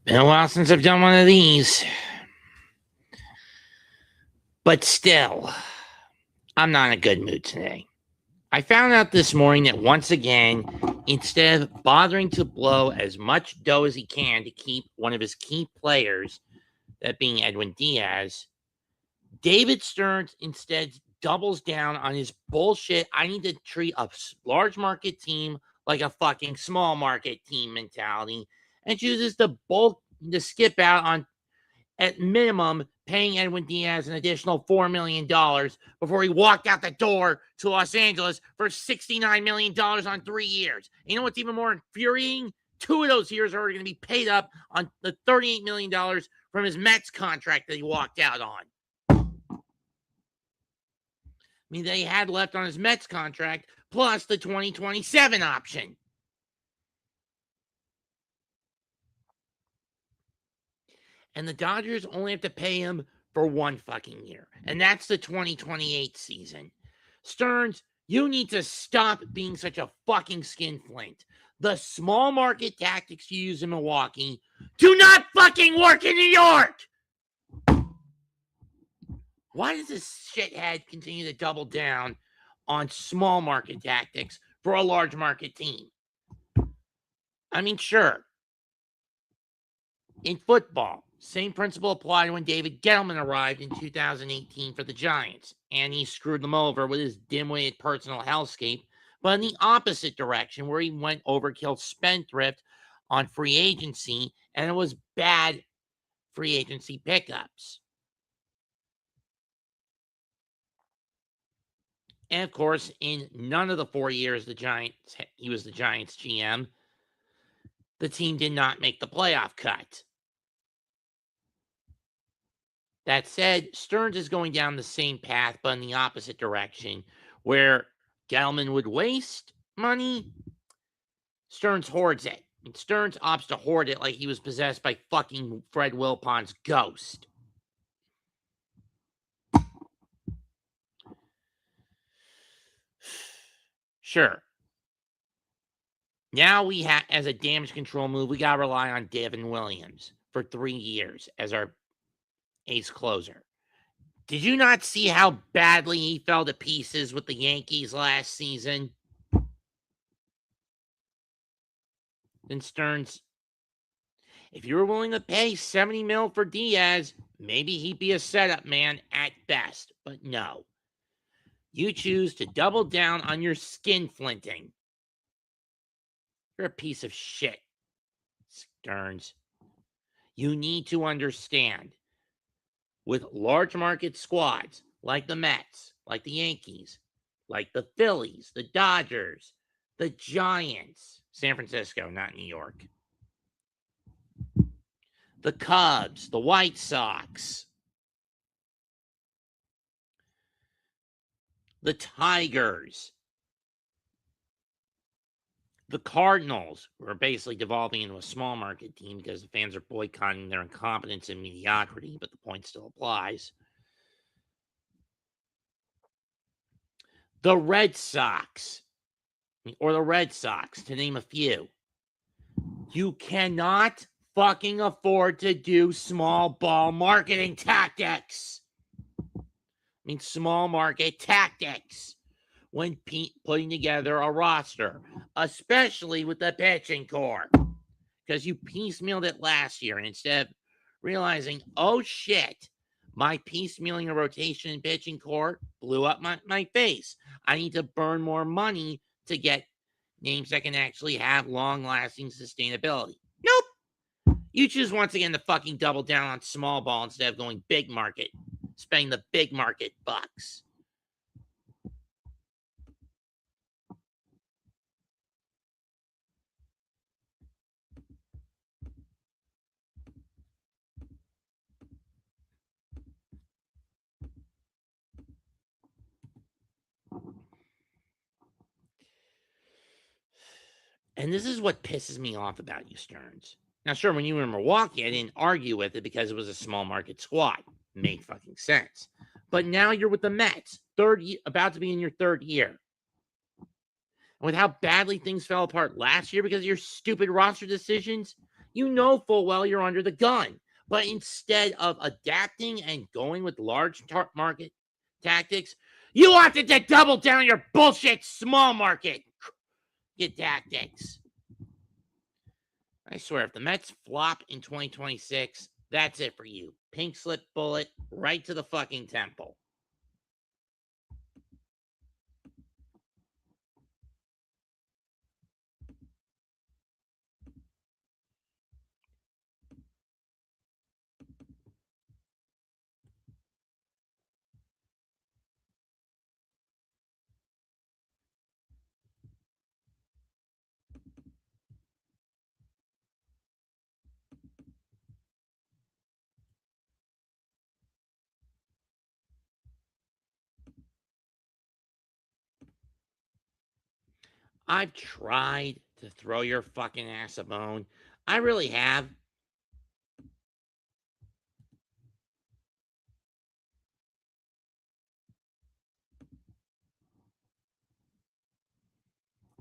Been a while since I've done one of these. But still, I'm not in a good mood today. I found out this morning that once again, instead of bothering to blow as much dough as he can to keep one of his key players, that being Edwin Diaz, David Stearns instead doubles down on his bullshit. I need to treat a large market team like a fucking small market team mentality and chooses to skip out on, at minimum, paying Edwin Diaz an additional $4 million before he walked out the door to Los Angeles for $69 million on 3 years. And you know what's even more infuriating? 2 of those years are going to be paid up on the $38 million from his Mets contract that he walked out on. I mean, that he had left on his Mets contract, plus the 2027 option. And the Dodgers only have to pay him for 1 fucking year. And that's the 2028 season. Stearns, you need to stop being such a fucking skinflint. The small market tactics you use in Milwaukee do not fucking work in New York! Why does this shithead continue to double down on small market tactics for a large market team? I mean, sure. In football, same principle applied when David Gettleman arrived in 2018 for the Giants, and he screwed them over with his dim-witted personal hellscape, but in the opposite direction, where he went overkill spendthrift on free agency, and it was bad free agency pickups. And of course, in none of the 4 years he was the Giants GM, the team did not make the playoff cut. That said, Stearns is going down the same path, but in the opposite direction, where Gettleman would waste money, Stearns hoards it. And Stearns opts to hoard it like he was possessed by fucking Fred Wilpon's ghost. Sure. Now we have, as a damage control move, we got to rely on Devin Williams for 3 years as our ace closer. Did you not see how badly he fell to pieces with the Yankees last season? Then Stearns, if you were willing to pay $70 million for Diaz, maybe he'd be a setup man at best. But no. You choose to double down on your skinflinting. You're a piece of shit, Stearns. You need to understand, with large market squads like the Mets, like the Yankees, like the Phillies, the Dodgers, the Giants, San Francisco, not New York, the Cubs, the White Sox, the Tigers, the Cardinals, who are basically devolving into a small market team because the fans are boycotting their incompetence and mediocrity, but the point still applies. The Red Sox, to name a few. You cannot fucking afford to do small ball marketing tactics. I mean, small market tactics when putting together a roster, especially with the pitching core, because you piecemealed it last year, and instead of realizing, oh shit, my piecemealing a rotation and pitching core blew up my face. I need to burn more money to get names that can actually have long-lasting sustainability. Nope. You choose once again to fucking double down on small ball instead of going big market, spending the big market bucks. And this is what pisses me off about you, Stearns. Now, sure, when you were in Milwaukee, I didn't argue with it because it was a small market squad. Made fucking sense. But now you're with the Mets, about to be in your 3rd year. And with how badly things fell apart last year because of your stupid roster decisions, You know full well you're under the gun. But instead of adapting and going with large market tactics, you opted to double down on your bullshit small market tactics. I swear, if the Mets flop in 2026, that's it for you. Pink slip bullet right to the fucking temple. I've tried to throw your fucking ass a bone. I really have.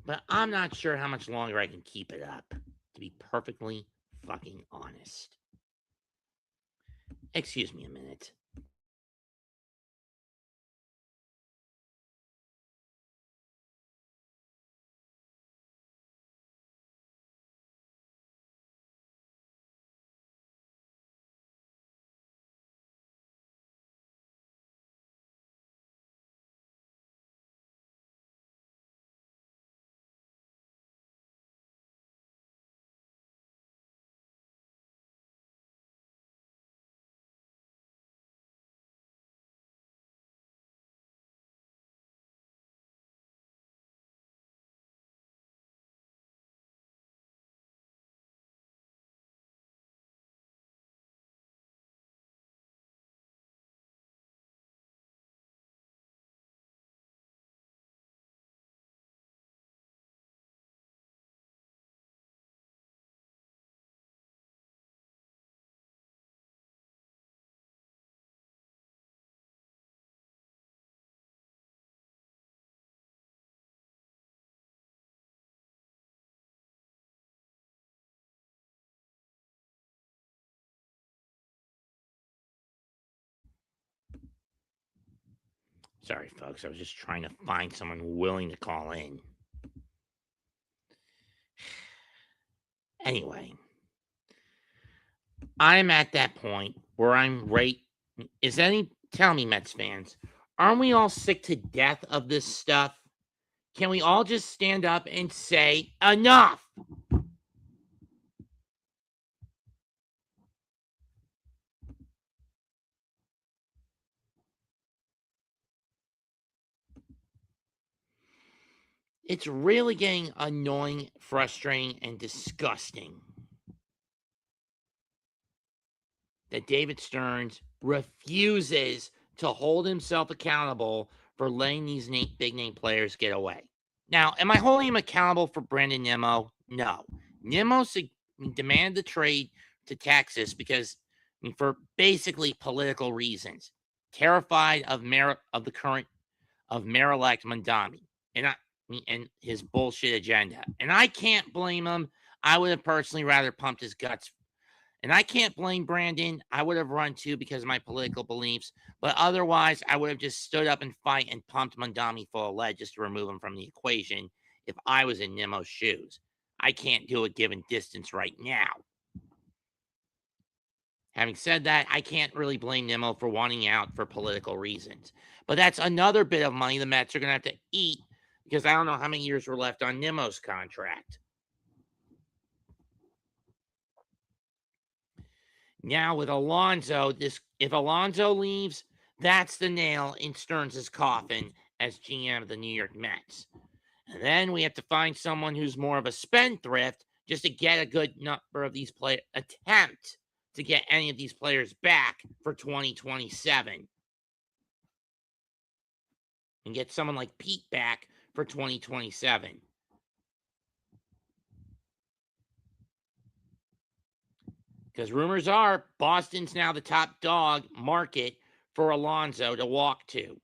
But I'm not sure how much longer I can keep it up, to be perfectly fucking honest. Excuse me a minute. Sorry, folks. I was just trying to find someone willing to call in. Anyway, I'm at that point where I'm right. Tell me, Mets fans, aren't we all sick to death of this stuff? Can we all just stand up and say, enough? It's really getting annoying, frustrating, and disgusting that David Stearns refuses to hold himself accountable for letting these big name players get away. Now, am I holding him accountable for Brandon Nimmo? No. Nimmo demanded the trade to Texas because, for basically political reasons, terrified of the current of Mayor-elect Mondami and his bullshit agenda. And I can't blame him. I would have personally rather pumped his guts. And I can't blame Brandon. I would have run too because of my political beliefs. But otherwise, I would have just stood up and fight and pumped Mondami full of lead just to remove him from the equation if I was in Nimmo's shoes. I can't do it given distance right now. Having said that, I can't really blame Nimmo for wanting out for political reasons. But that's another bit of money the Mets are going to have to eat because I don't know how many years were left on Nimmo's contract. Now with Alonso, if Alonso leaves, that's the nail in Stearns' coffin as GM of the New York Mets. And then we have to find someone who's more of a spendthrift just to get a good number of these players, attempt to get any of these players back for 2027. And get someone like Pete back for 2027. Because rumors are Boston's now the top dog market for Alonso to walk to.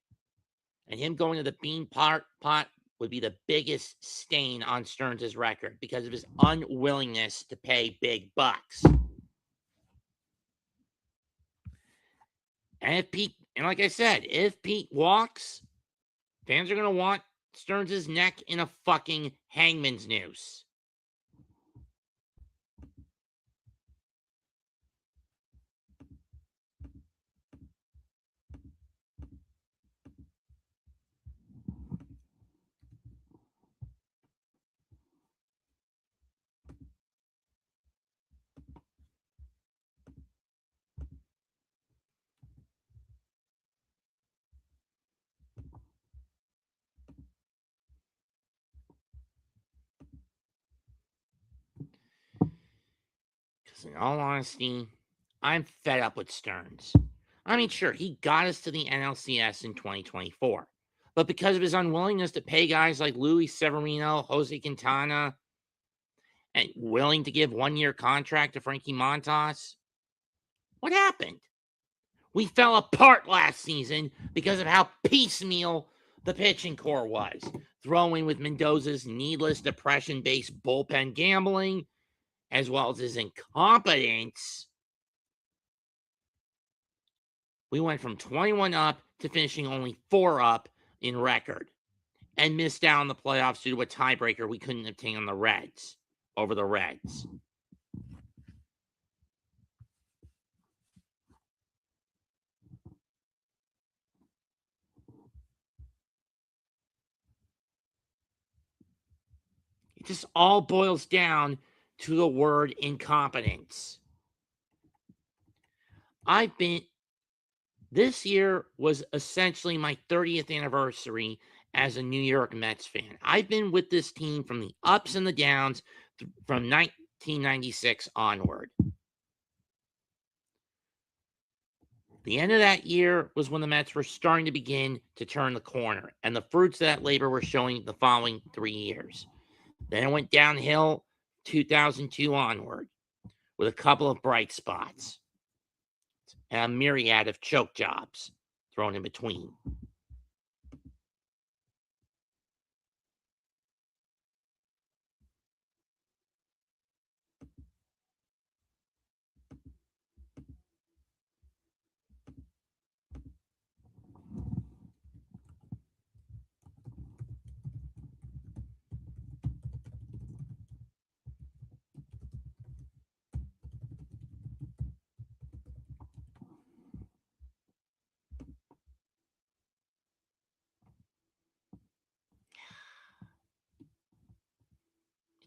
And him going to the Bean Pot would be the biggest stain on Stearns' record because of his unwillingness to pay big bucks. And like I said, if Pete walks, fans are going to want Stearns' neck in a fucking hangman's noose. Because in all honesty, I'm fed up with Stearns. I mean, sure, he got us to the NLCS in 2024. But because of his unwillingness to pay guys like Luis Severino, Jose Quintana, and willing to give 1-year contract to Frankie Montas, what happened? We fell apart last season because of how piecemeal the pitching core was. Throwing with Mendoza's needless depression-based bullpen gambling, as well as his incompetence, we went from 21 up to finishing only 4 up in record and missed out on the playoffs due to a tiebreaker we couldn't obtain on the Reds over the Reds. It just all boils down to the word incompetence. This year was essentially my 30th anniversary as a New York Mets fan. I've been with this team from the ups and the downs from 1996 onward. The end of that year was when the Mets were starting to begin to turn the corner, and the fruits of that labor were showing the following 3 years. Then it went downhill 2002 onward with a couple of bright spots and a myriad of choke jobs thrown in between.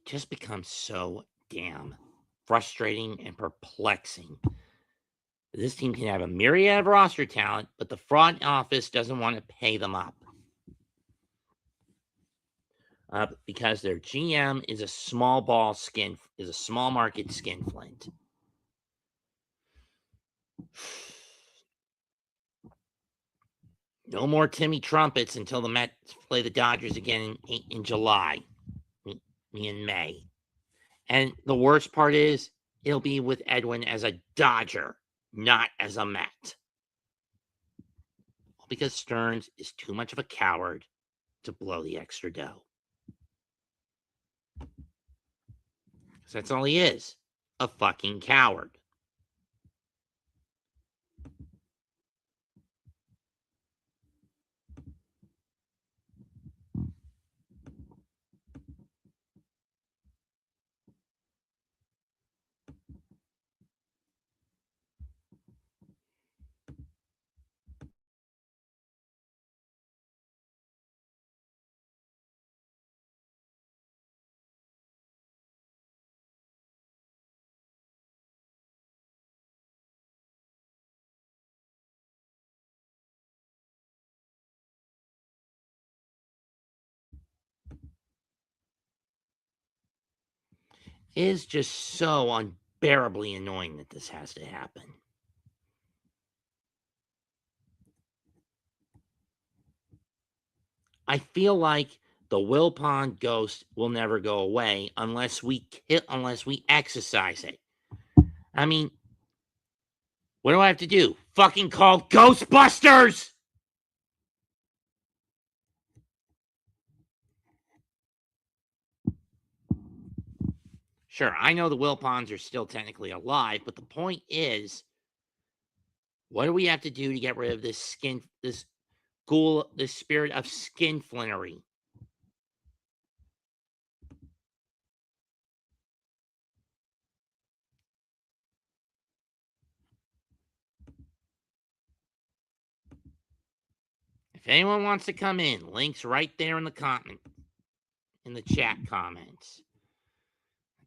It just becomes so damn frustrating and perplexing. This team can have a myriad of roster talent, but the front office doesn't want to pay them up. Because their GM is a small market skinflint. No more Timmy Trumpets until the Mets play the Dodgers again in July, in May. And the worst part is, it'll be with Edwin as a Dodger, not as a Met. Because Stearns is too much of a coward to blow the extra dough. Because that's all he is, a fucking coward. It is just so unbearably annoying that this has to happen. I feel like the Wilpon ghost will never go away unless we exercise it. I mean, what do I have to do? Fucking call Ghostbusters! Sure, I know the Wilpons are still technically alive, but the point is, what do we have to do to get rid of this ghoul, this spirit of skinflintery? If anyone wants to come in, links right there in the chat comments.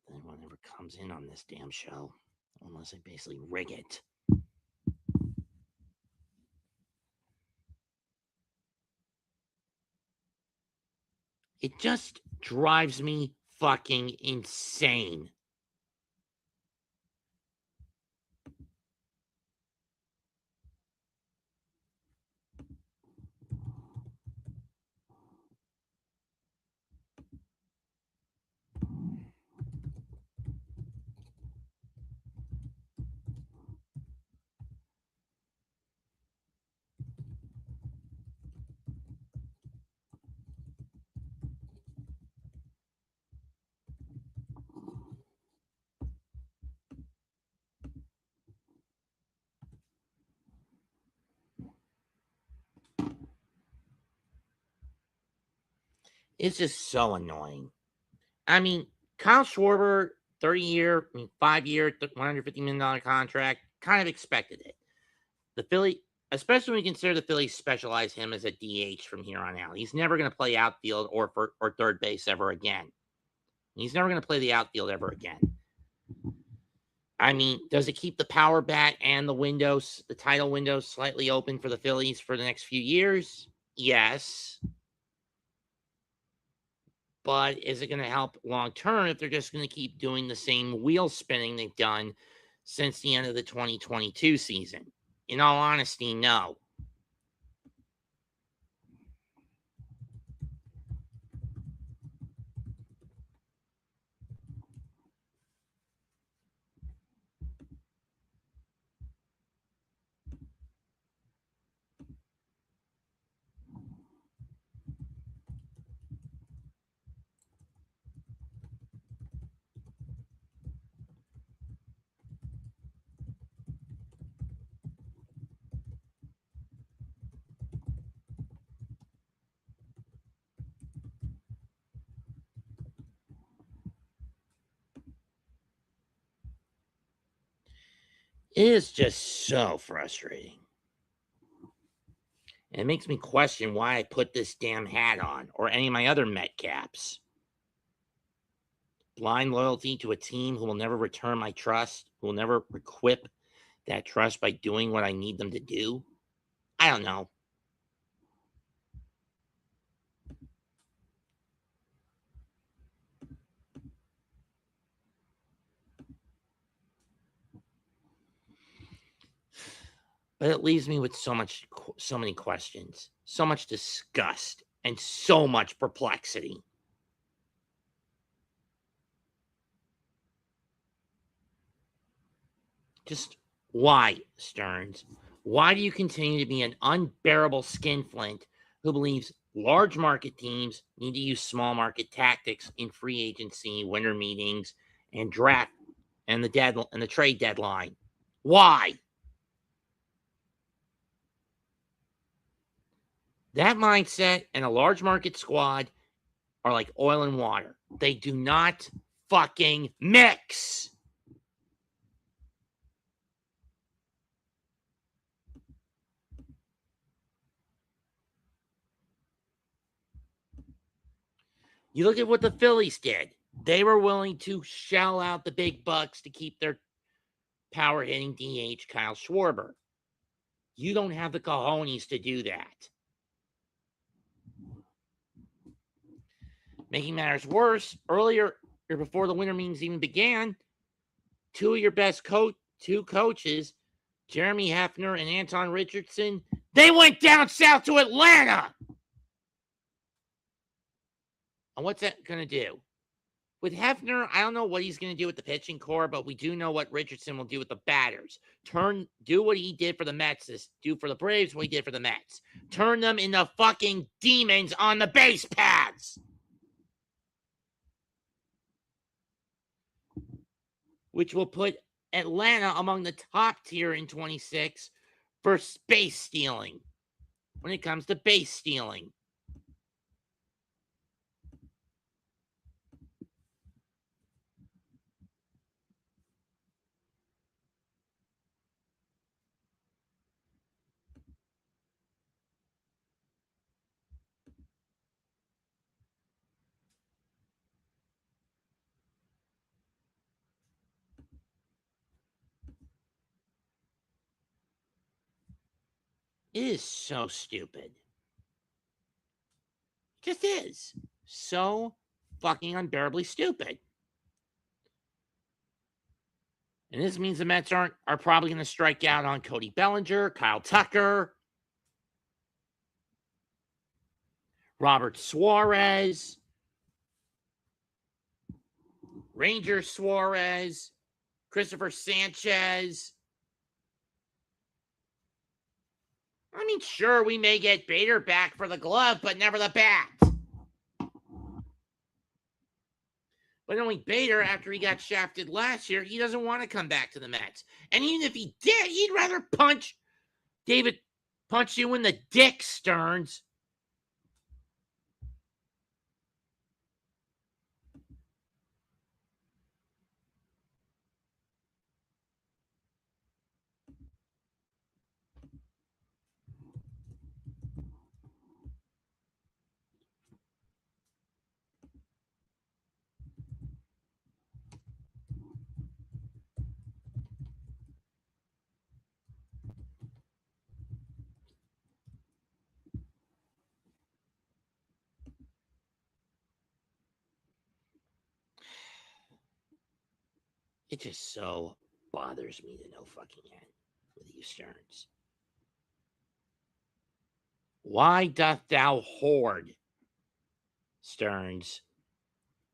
If anyone ever comes in on this damn show, unless I basically rig it. It just drives me fucking insane. It's just so annoying. I mean, Kyle Schwarber, 30-year, 5-year, $150 million contract, kind of expected it. The Philly, especially when you consider the Phillies specialize him as a DH from here on out. He's never going to play outfield or third base ever again. He's never going to play the outfield ever again. I mean, does it keep the power bat and the title windows slightly open for the Phillies for the next few years? Yes. But is it going to help long term if they're just going to keep doing the same wheel spinning they've done since the end of the 2022 season? In all honesty, no. It is just so frustrating. And it makes me question why I put this damn hat on or any of my other Met caps. Blind loyalty to a team who will never return my trust, who will never requip that trust by doing what I need them to do. I don't know. But it leaves me with so many questions, so much disgust, and so much perplexity. Just why, Stearns? Why do you continue to be an unbearable skinflint who believes large market teams need to use small market tactics in free agency, winter meetings, and draft and the trade deadline? Why? That mindset and a large market squad are like oil and water. They do not fucking mix. You look at what the Phillies did. They were willing to shell out the big bucks to keep their power hitting DH Kyle Schwarber. You don't have the cojones to do that. Making matters worse, earlier or before the winter meetings even began, two of your best two coaches, Jeremy Hefner and Anton Richardson, they went down south to Atlanta. And what's that going to do? With Hefner, I don't know what he's going to do with the pitching core, but we do know what Richardson will do with the batters. Do what he did for the Mets, do for the Braves what he did for the Mets. Turn them into fucking demons on the base paths. which will put Atlanta among the top tier in 26 for base stealing when it comes to base stealing. It is so stupid. It just is. So fucking unbearably stupid. And this means the Mets are probably going to strike out on Cody Bellinger, Kyle Tucker, Robert Suarez, Ranger Suarez, Christopher Sanchez. I mean, sure, we may get Bader back for the glove, but never the bat. But knowing Bader, after he got shafted last year, he doesn't want to come back to the Mets. And even if he did, he'd rather punch you in the dick, Stearns. It just so bothers me to no fucking end with you, Stearns. Why doth thou hoard, Stearns?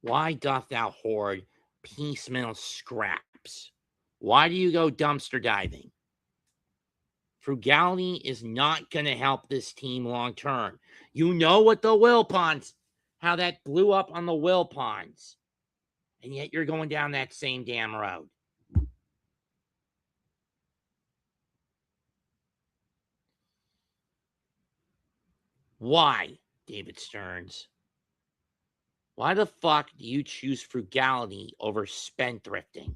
Why doth thou hoard piecemeal scraps? Why do you go dumpster diving? Frugality is not going to help this team long term. You know what the Wilpons, how that blew up on the Wilpons. And yet you're going down that same damn road. Why, David Stearns? Why the fuck do you choose frugality over spendthrifting?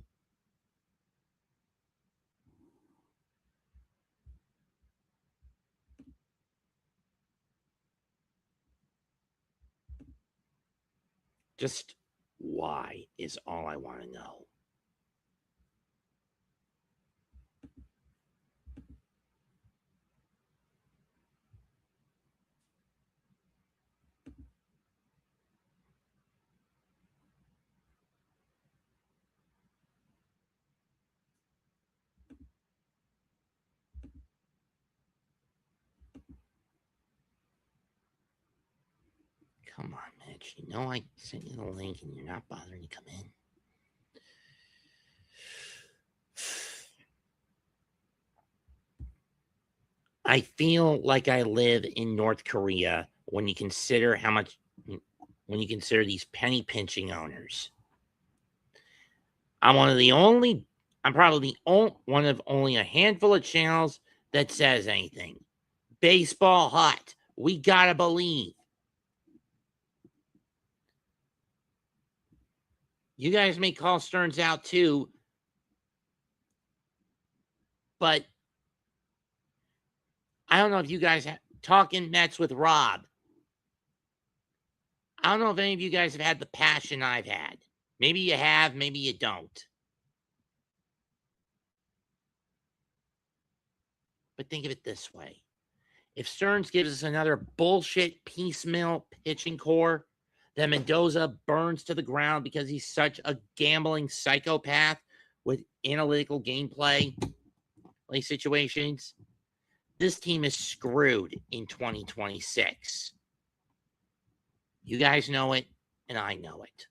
Just why is all I want to know. Come on, Mitch. You know I sent you the link and you're not bothering to come in. I feel like I live in North Korea when you consider these penny pinching owners. I'm probably one of only a handful of channels that says anything. Baseball Hut. We gotta believe. You guys may call Stearns out too, but I don't know if you guys talking Mets with Rob. I don't know if any of you guys have had the passion I've had. Maybe you have, maybe you don't. But think of it this way. If Stearns gives us another bullshit piecemeal pitching core that Mendoza burns to the ground because he's such a gambling psychopath with analytical gameplay situations, this team is screwed in 2026. You guys know it, and I know it.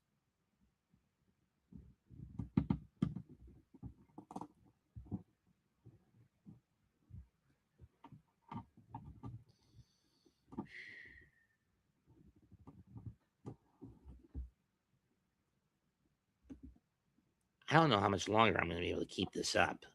I don't know how much longer I'm going to be able to keep this up.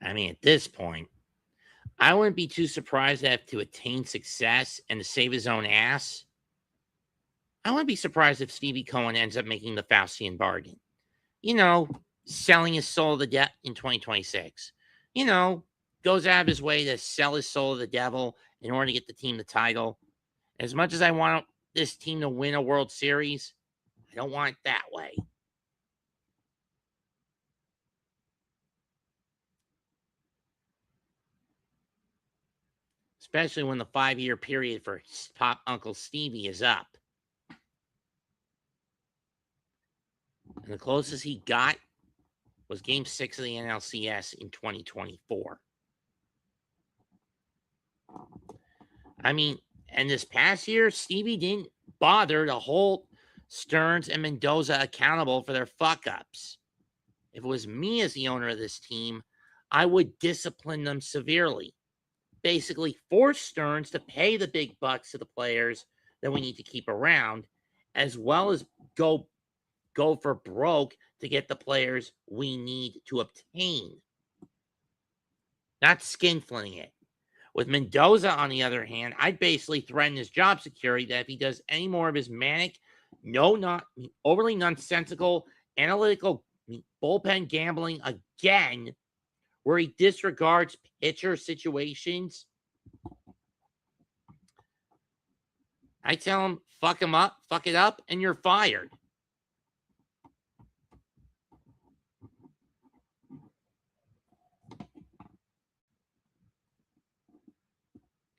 I mean, at this point, I wouldn't be too surprised that to attain success and to save his own ass, I wouldn't be surprised if Stevie Cohen ends up making the Faustian bargain. You know, selling his soul to the devil in 2026. You know, goes out of his way to sell his soul to the devil in order to get the team the title. As much as I want this team to win a World Series, I don't want it that way. Especially when the 5-year period for Pop Uncle Stevie is up. And the closest he got was Game 6 of the NLCS in 2024. I mean, and this past year, Stevie didn't bother to hold Stearns and Mendoza accountable for their fuck ups. If it was me as the owner of this team, I would discipline them severely. Basically, force Stearns to pay the big bucks to the players that we need to keep around, as well as go for broke to get the players we need to obtain. Not skinflinting it. With Mendoza, on the other hand, I'd basically threaten his job security that if he does any more of his manic, not overly nonsensical, analytical bullpen gambling again, where he disregards pitcher situations, I tell him, fuck it up, and you're fired.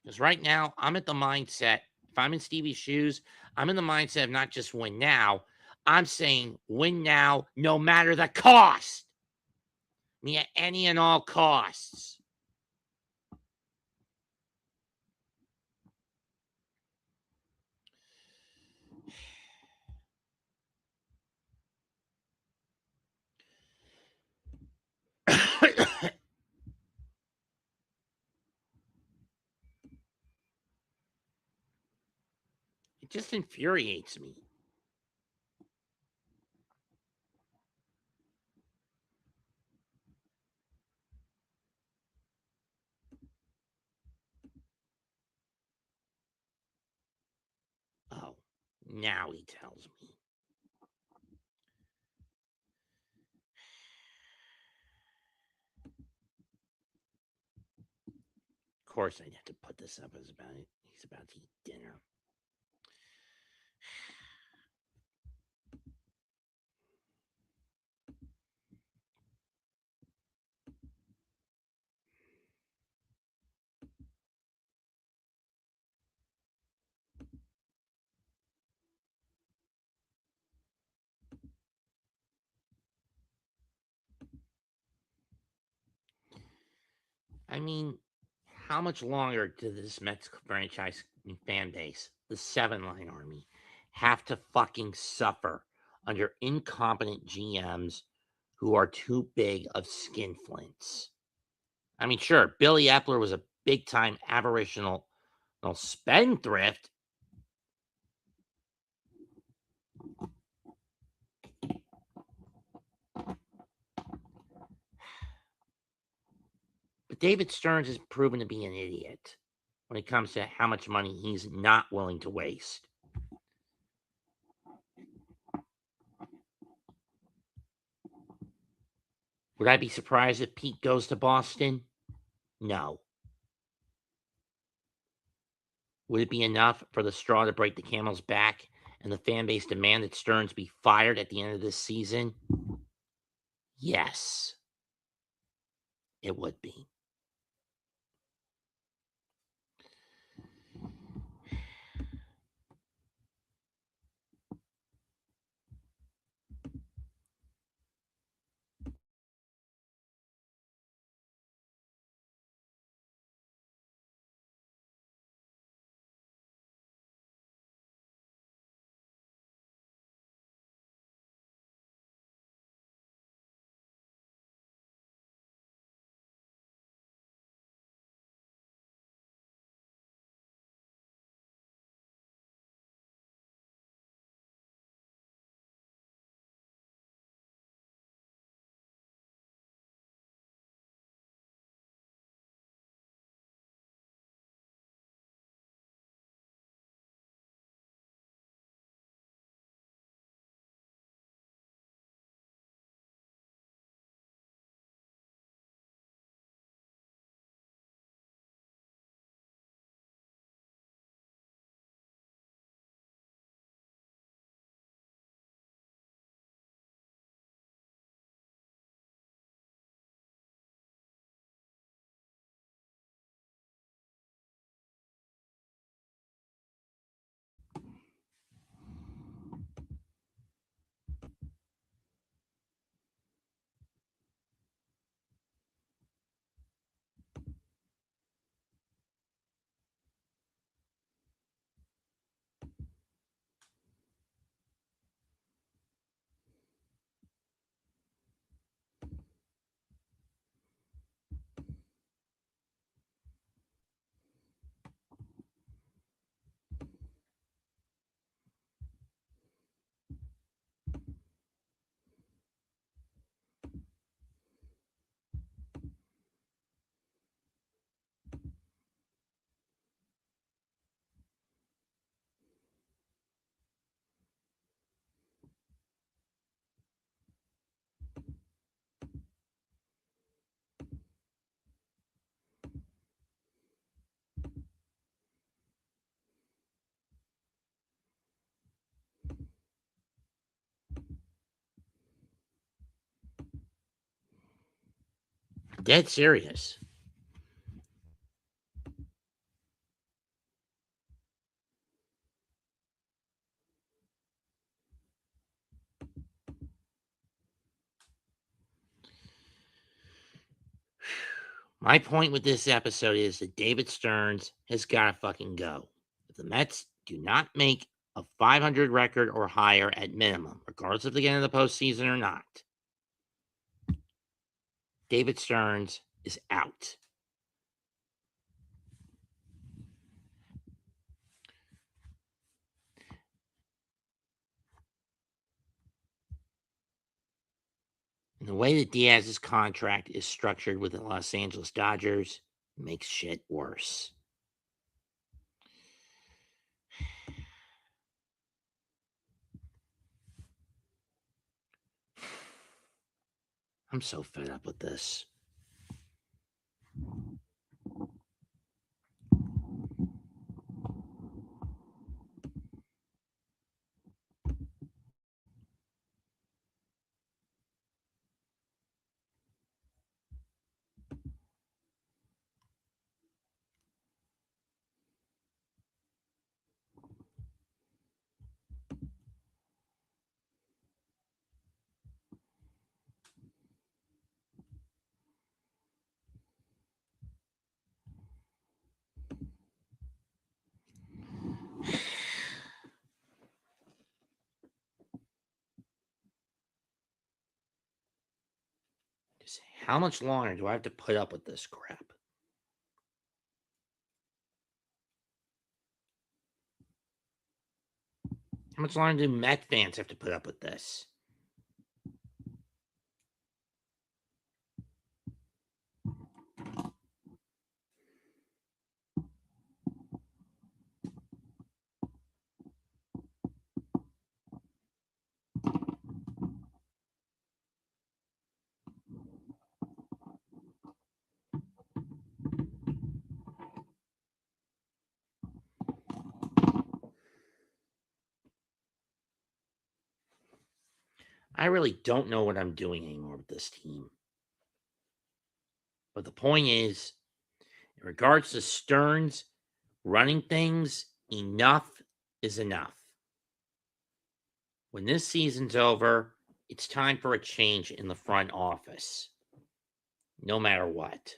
Because right now, I'm at the mindset, if I'm in Stevie's shoes, I'm in the mindset of not just win now, I'm saying win now no matter the cost. I mean, at any and all costs. It just infuriates me. Oh, now he tells me. Of course, I'd have to put this up as he's about to eat dinner. I mean, how much longer does this Mets franchise fan base, the 7-line army, have to fucking suffer under incompetent GMs who are too big of skinflints? I mean, sure, Billy Epler was a big time aberrational spendthrift. But David Stearns has proven to be an idiot when it comes to how much money he's not willing to waste. Would I be surprised if Pete goes to Boston? No. Would it be enough for the straw to break the camel's back and the fan base demand that Stearns be fired at the end of this season? Yes, it would be. Dead serious. My point with this episode is that David Stearns has got to fucking go. If the Mets do not make a 500 record or higher at minimum, regardless if they get into the postseason or not, David Stearns is out. And the way that Diaz's contract is structured with the Los Angeles Dodgers makes shit worse. I'm so fed up with this. How much longer do I have to put up with this crap? How much longer do Met fans have to put up with this? I really don't know what I'm doing anymore with this team. But the point is, in regards to Stearns running things, enough is enough. When this season's over, it's time for a change in the front office. No matter what.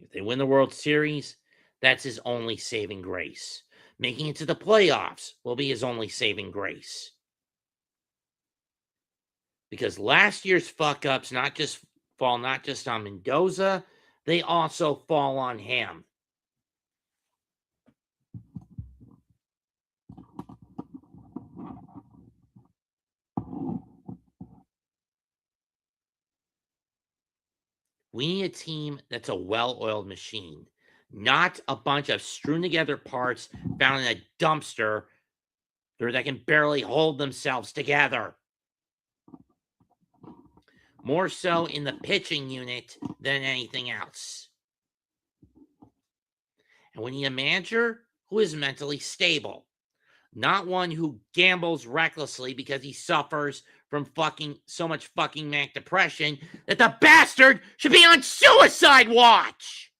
If they win the World Series, that's his only saving grace. Making it to the playoffs will be his only saving grace. Because last year's fuck ups not just on Mendoza, they also fall on him. We need a team that's a well-oiled machine, not a bunch of strewn together parts found in a dumpster that can barely hold themselves together. More so in the pitching unit than anything else. And we need a manager who is mentally stable, not one who gambles recklessly because he suffers from so much fucking manic depression that the bastard should be on suicide watch.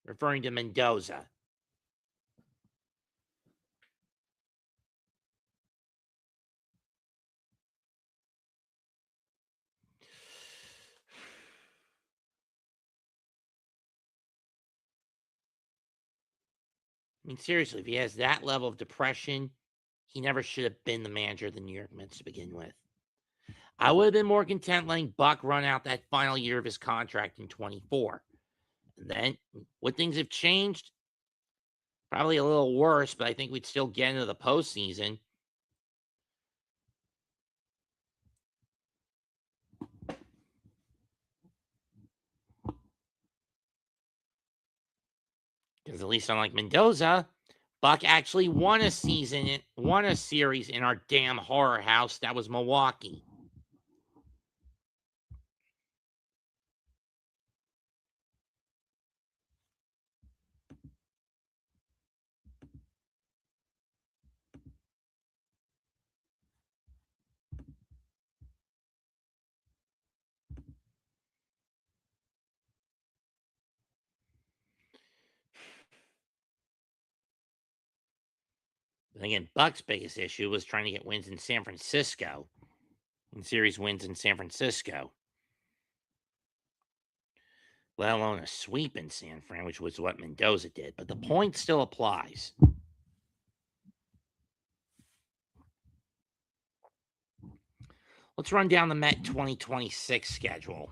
Referring to Mendoza. I mean, seriously, if he has that level of depression, he never should have been the manager of the New York Mets to begin with. I would have been more content letting Buck run out that final year of his contract in 24. And then, would things have changed? Probably a little worse, but I think we'd still get into the postseason. Because at least unlike Mendoza, Buck actually won a series in our damn horror house that was Milwaukee. But again, Buck's biggest issue was trying to get wins in San Francisco, and series wins in San Francisco, let alone a sweep in San Fran, which was what Mendoza did. But the point still applies. Let's run down the Met 2026 schedule.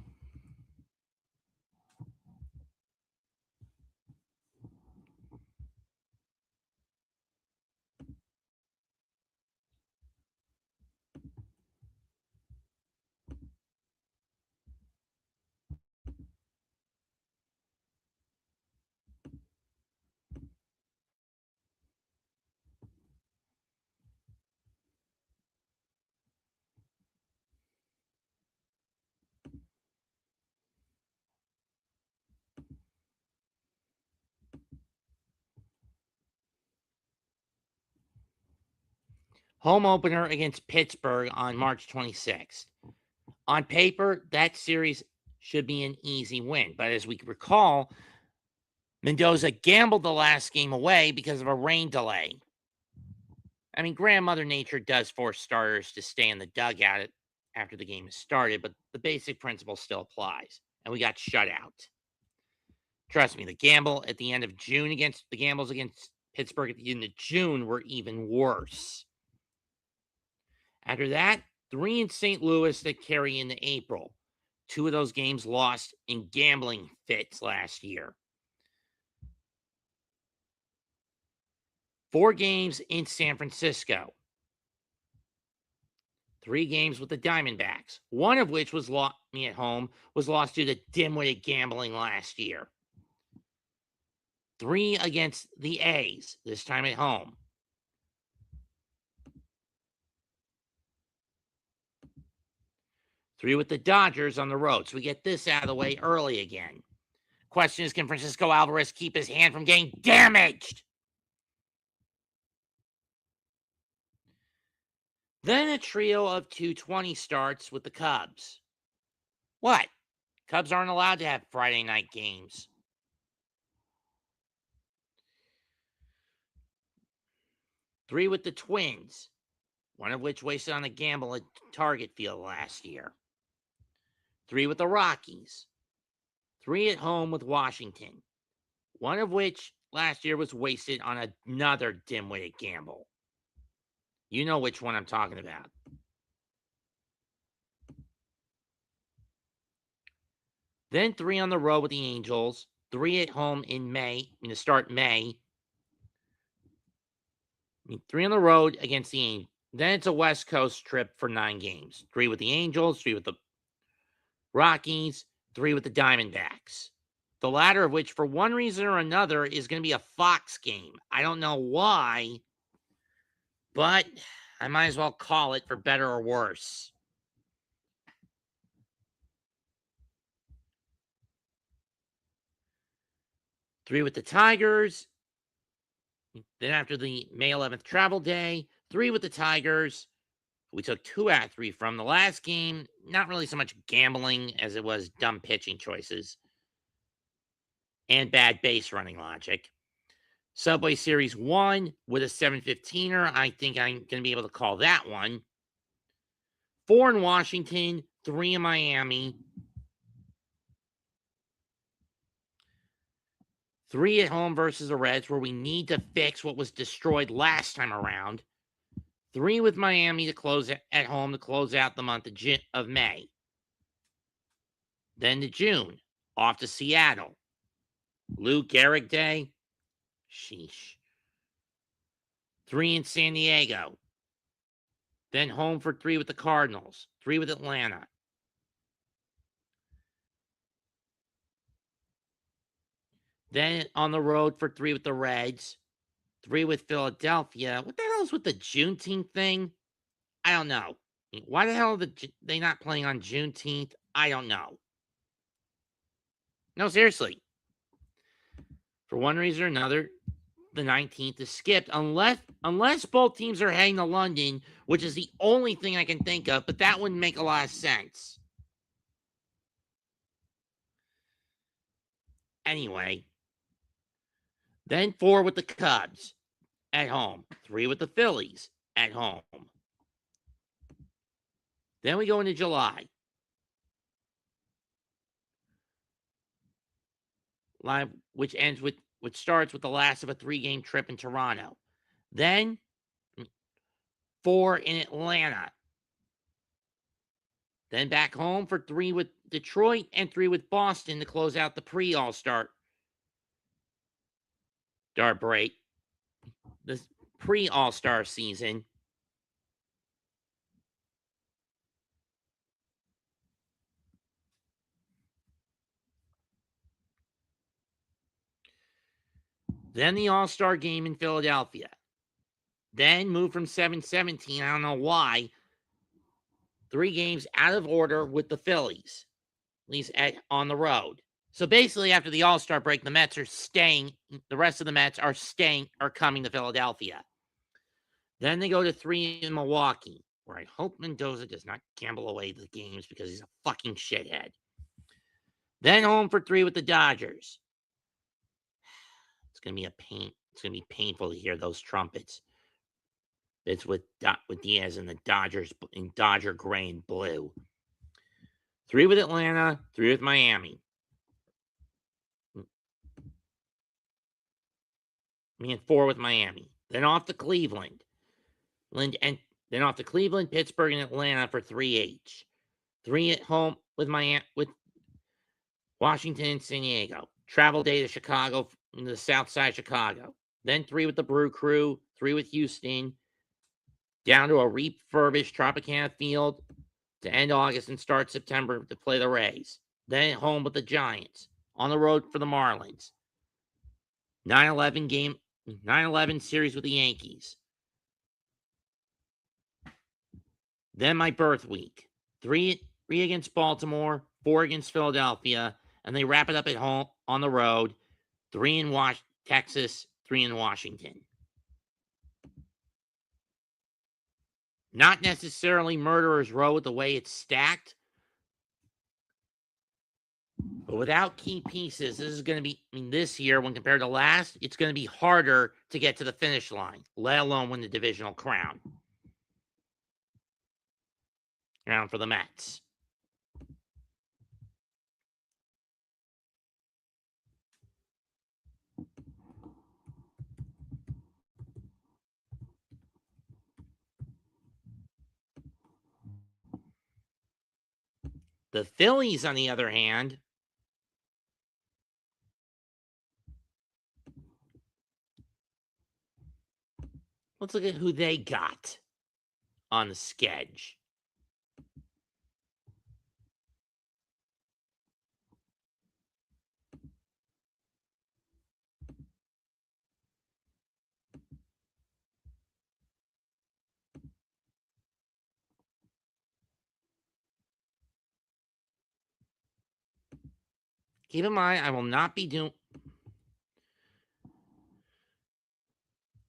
Home opener against Pittsburgh on March 26th. On paper, that series should be an easy win. But as we recall, Mendoza gambled the last game away because of a rain delay. I mean, grandmother nature does force starters to stay in the dugout after the game has started, but the basic principle still applies. And we got shut out. Trust me, the gamble at the end of June against the gambles against Pittsburgh at the end of June were even worse. After that, 3 in St. Louis that carry into April. 2 of those games lost in gambling fits last year. 4 games in San Francisco. 3 games with the Diamondbacks, one of which was lost at home, was lost due to dim-witted gambling last year. 3 against the A's, this time at home. 3 with the Dodgers on the road. So we get this out of the way early again. Question is, can Francisco Alvarez keep his hand from getting damaged? Then a trio of 220 starts with the Cubs. What? Cubs aren't allowed to have Friday night games. 3 with the Twins, one of which wasted on a gamble at Target Field last year. 3 with the Rockies. 3 at home with Washington, one of which last year was wasted on another dim-witted gamble. You know which one I'm talking about. Then 3 on the road with the Angels, 3 at home in May, to start May. 3 on the road against the Angels. Then it's a West Coast trip for 9 games. 3 with the Angels, 3 with the Rockies, 3 with the Diamondbacks. The latter of which, for one reason or another, is going to be a Fox game. I don't know why, but I might as well call it for better or worse. Three with the Tigers. Then after the May 11th travel day, 3 with the Tigers. We took 2 out of 3 from the last game. Not really so much gambling as it was dumb pitching choices and bad base running logic. Subway Series 1 with a 7-15er. I think I'm going to be able to call that one. 4 in Washington, 3 in Miami. 3 at home versus the Reds, where we need to fix what was destroyed last time around. 3 with Miami to close at home to close out the month of May. Then to June, off to Seattle. Lou Gehrig Day. Sheesh. 3 in San Diego. Then home for 3 with the Cardinals. 3 with Atlanta. Then on the road for 3 with the Reds. 3 with Philadelphia. What the hell is with the Juneteenth thing? I don't know. Why the hell are they not playing on Juneteenth? I don't know. No, seriously. For one reason or another, the 19th is skipped unless both teams are heading to London, which is the only thing I can think of, but that wouldn't make a lot of sense. Anyway, then 4 with the Cubs. at home. 3 with the Phillies at home. Then we go into July. Which starts with the last of a 3-game trip in Toronto. Then 4 in Atlanta. Then back home for 3 with Detroit and 3 with Boston to close out the pre-All-Star break. The pre-All-Star season. Then the All-Star game in Philadelphia. Then move from 7-17, I don't know why, 3 games out of order with the Phillies, at least on the road. So basically, after the All-Star break, the Mets are staying. The rest of the Mets are coming to Philadelphia. Then they go to 3 in Milwaukee, where I hope Mendoza does not gamble away the games because he's a fucking shithead. Then home for 3 with the Dodgers. It's going to be a pain. It's going to be painful to hear those trumpets. It's with Diaz and the Dodgers in Dodger gray and blue. 3 with Atlanta, 3 with Miami. And 4 with Miami. Then off to Cleveland. Then off to Cleveland, Pittsburgh, and Atlanta for 3 each. 3 at home with Washington and San Diego. Travel day to Chicago, in the south side of Chicago. Then 3 with the Brew Crew, 3 with Houston, down to a refurbished Tropicana Field to end August and start September to play the Rays. Then at home with the Giants. On the road for the Marlins. 9-11 series with the Yankees. Then my birth week. 3 against Baltimore, 4 against Philadelphia, and they wrap it up at home on the road. 3 in Texas, 3 in Washington. Not necessarily Murderer's Row with the way it's stacked, but without key pieces, this is going to be, this year, when compared to last, it's going to be harder to get to the finish line, let alone win the divisional crown. Round for the Mets. The Phillies, on the other hand, let's look at who they got on the schedule. Keep in mind, I will not be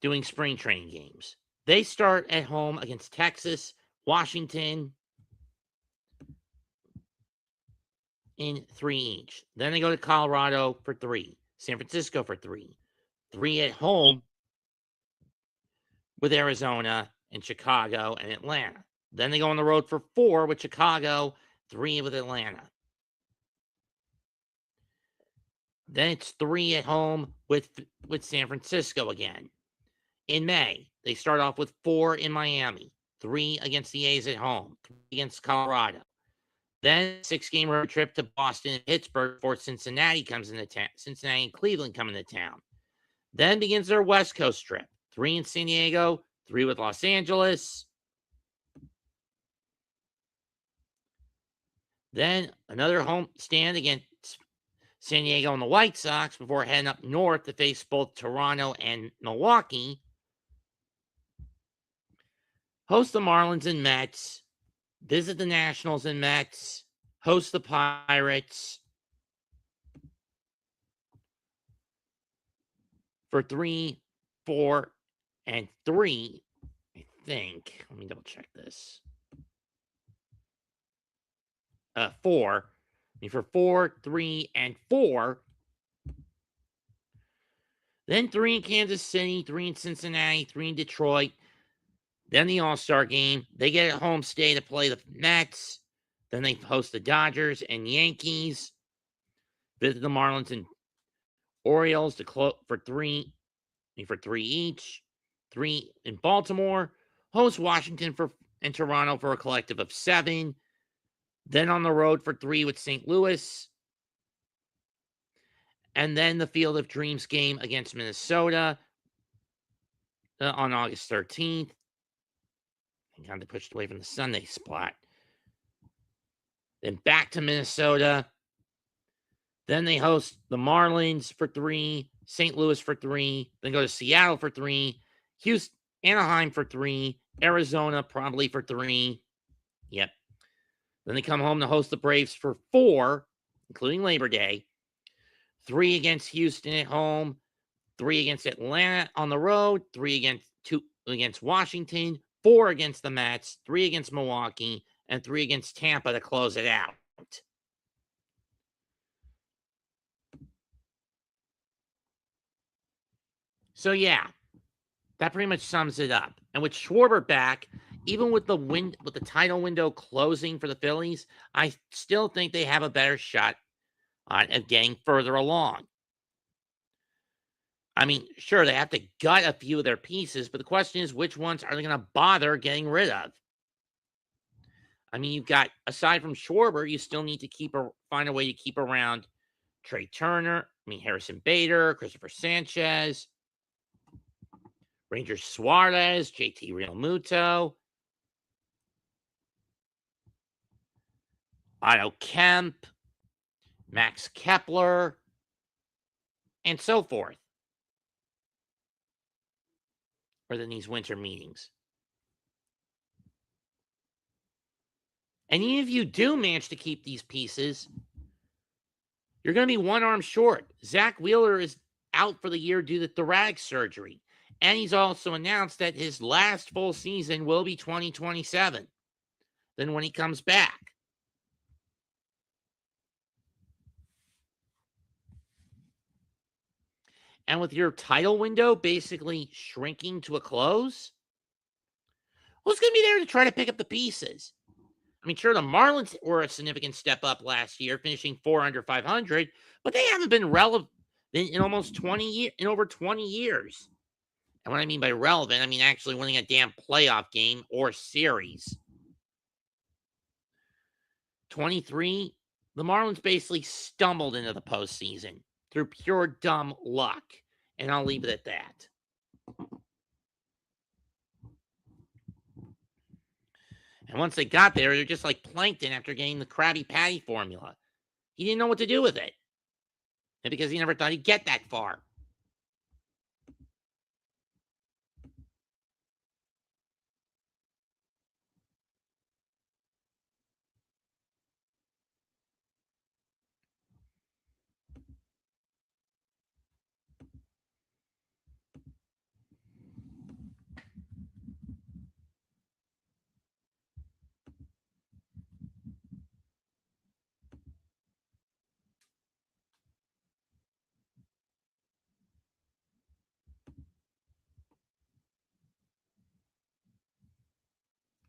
doing spring training games. They start at home against Texas, Washington in 3 each. Then they go to Colorado for 3, San Francisco for 3, 3 at home with Arizona and Chicago and Atlanta. Then they go on the road for 4 with Chicago, 3 with Atlanta. Then it's 3 at home with San Francisco again. In May, they start off with 4 in Miami, 3 against the A's at home, 3 against Colorado. Then 6-game road trip to Boston and Pittsburgh before Cincinnati comes into town. Cincinnati and Cleveland come into town. Then begins their West Coast trip. 3 in San Diego, 3 with Los Angeles. Then another home stand against San Diego and the White Sox before heading up north to face both Toronto and Milwaukee. Host the Marlins and Mets. Visit the Nationals and Mets. Host the Pirates. For 3, 4, and 3, I think. Let me double check this. 4. For 4, 3, and 4. Then 3 in Kansas City, 3 in Cincinnati, 3 in Detroit. Then the All-Star game. They get a home stay to play the Mets. Then they host the Dodgers and Yankees. Visit the Marlins and Orioles to close for three each. 3 in Baltimore. Host Washington and Toronto for a collective of 7. Then on the road for 3 with St. Louis. And then the Field of Dreams game against Minnesota on August 13th. And kind of pushed away from the Sunday spot. Then back to Minnesota. Then they host the Marlins for 3, St. Louis for 3, then go to Seattle for 3, Houston, Anaheim for 3, Arizona probably for 3. Yep. Then they come home to host the Braves for 4, including Labor Day. 3 against Houston at home, 3 against Atlanta on the road, 2 against Washington, 4 against the Mets, 3 against Milwaukee, and 3 against Tampa to close it out. So yeah, that pretty much sums it up. And with Schwarber back, even with the title window closing for the Phillies, I still think they have a better shot at getting further along. I mean, sure, they have to gut a few of their pieces, but the question is, which ones are they going to bother getting rid of? I mean, you've got, aside from Schwarber, you still need to find a way to keep around Trey Turner, Harrison Bader, Christopher Sanchez, Ranger Suarez, JT Realmuto, Otto Kemp, Max Kepler, and so forth. Or in these winter meetings. And even if you do manage to keep these pieces, you're going to be one arm short. Zach Wheeler is out for the year due to thoracic surgery. And he's also announced that his last full season will be 2027. Then when he comes back. And with your title window basically shrinking to a close, who's going to be there to try to pick up the pieces? I mean, sure, the Marlins were a significant step up last year, finishing 4 under 500, but they haven't been relevant in almost 20 years, in over 20 years. And what I mean by relevant, I mean actually winning a damn playoff game or series. 23, the Marlins basically stumbled into the postseason through pure dumb luck. And I'll leave it at that. And once they got there, they're just like plankton after getting the Krabby Patty formula. He didn't know what to do with it. And because he never thought he'd get that far.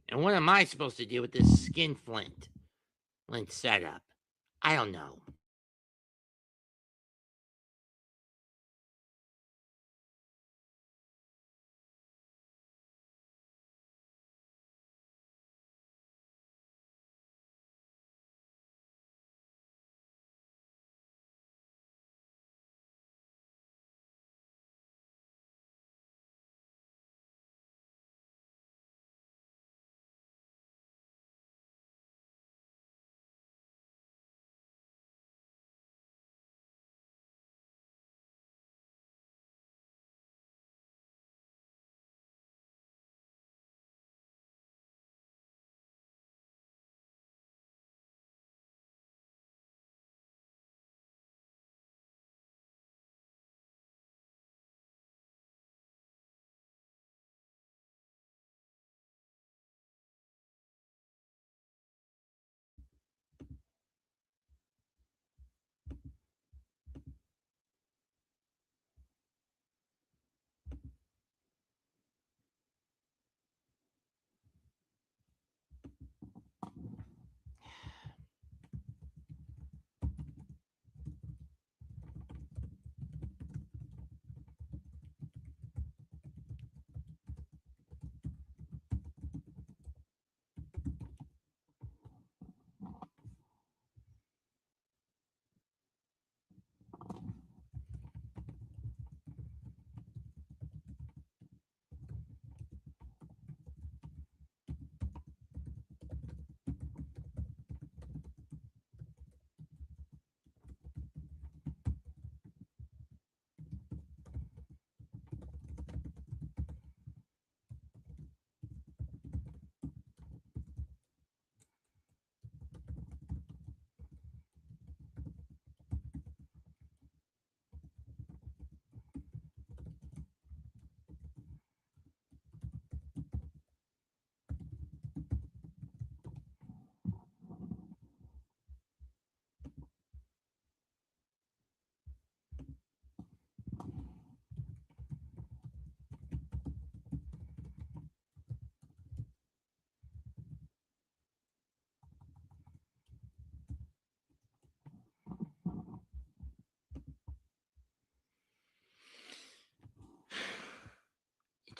And what am I supposed to do with this skinflint setup? I don't know.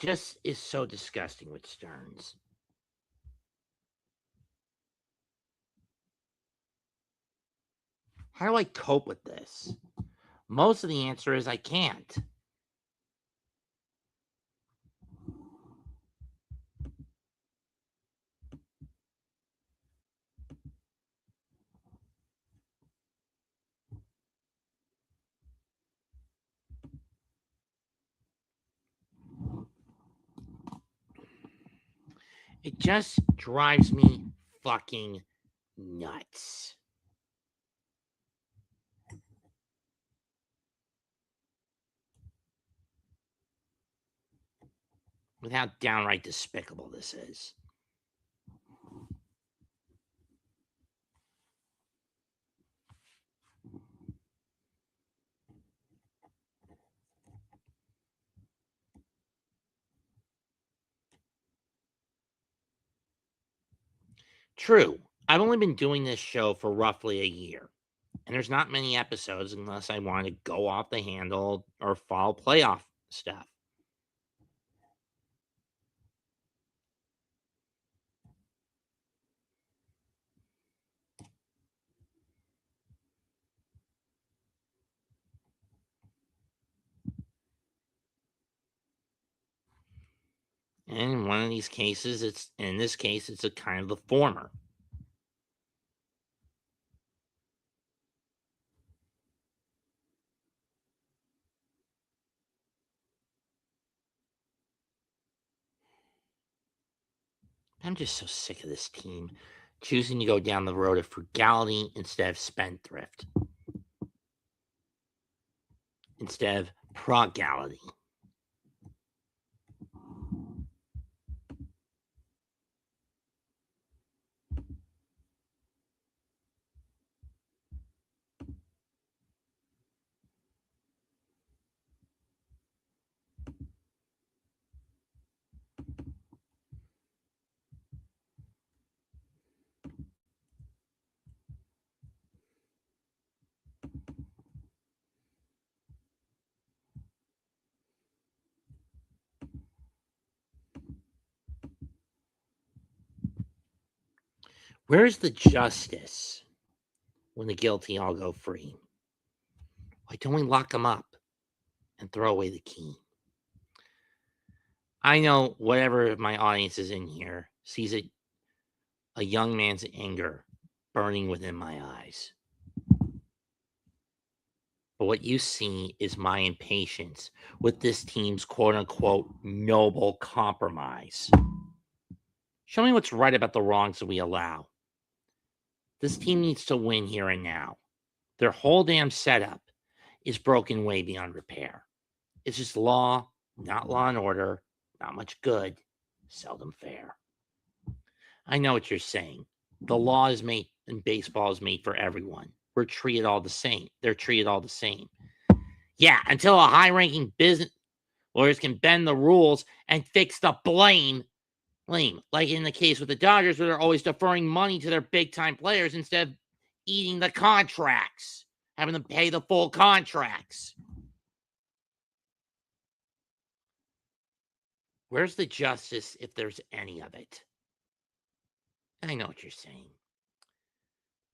just is so disgusting with Stearns. How do I cope with this? Most of the answer is I can't. It just drives me fucking nuts. With how downright despicable this is. True, I've only been doing this show for roughly a year, and there's not many episodes unless I want to go off the handle or follow playoff stuff. And in one of these cases, in this case, it's a kind of the former. I'm just so sick of this team choosing to go down the road of frugality instead of spendthrift, instead of progality. Where's the justice when the guilty all go free? Why don't we lock them up and throw away the key? I know whatever my audience is in here sees a young man's anger burning within my eyes. But what you see is my impatience with this team's quote unquote noble compromise. Show me what's right about the wrongs that we allow. This team needs to win here and now. Their whole damn setup is broken way beyond repair. It's just law, not law and order, not much good, seldom fair. I know what you're saying. The law is made and baseball is made for everyone. We're treated all the same. They're treated all the same. Yeah, until a high-ranking business lawyers can bend the rules and fix the blame. Like in the case with the Dodgers, where they're always deferring money to their big-time players instead of eating the contracts, having them pay the full contracts. Where's the justice if there's any of it? I know what you're saying.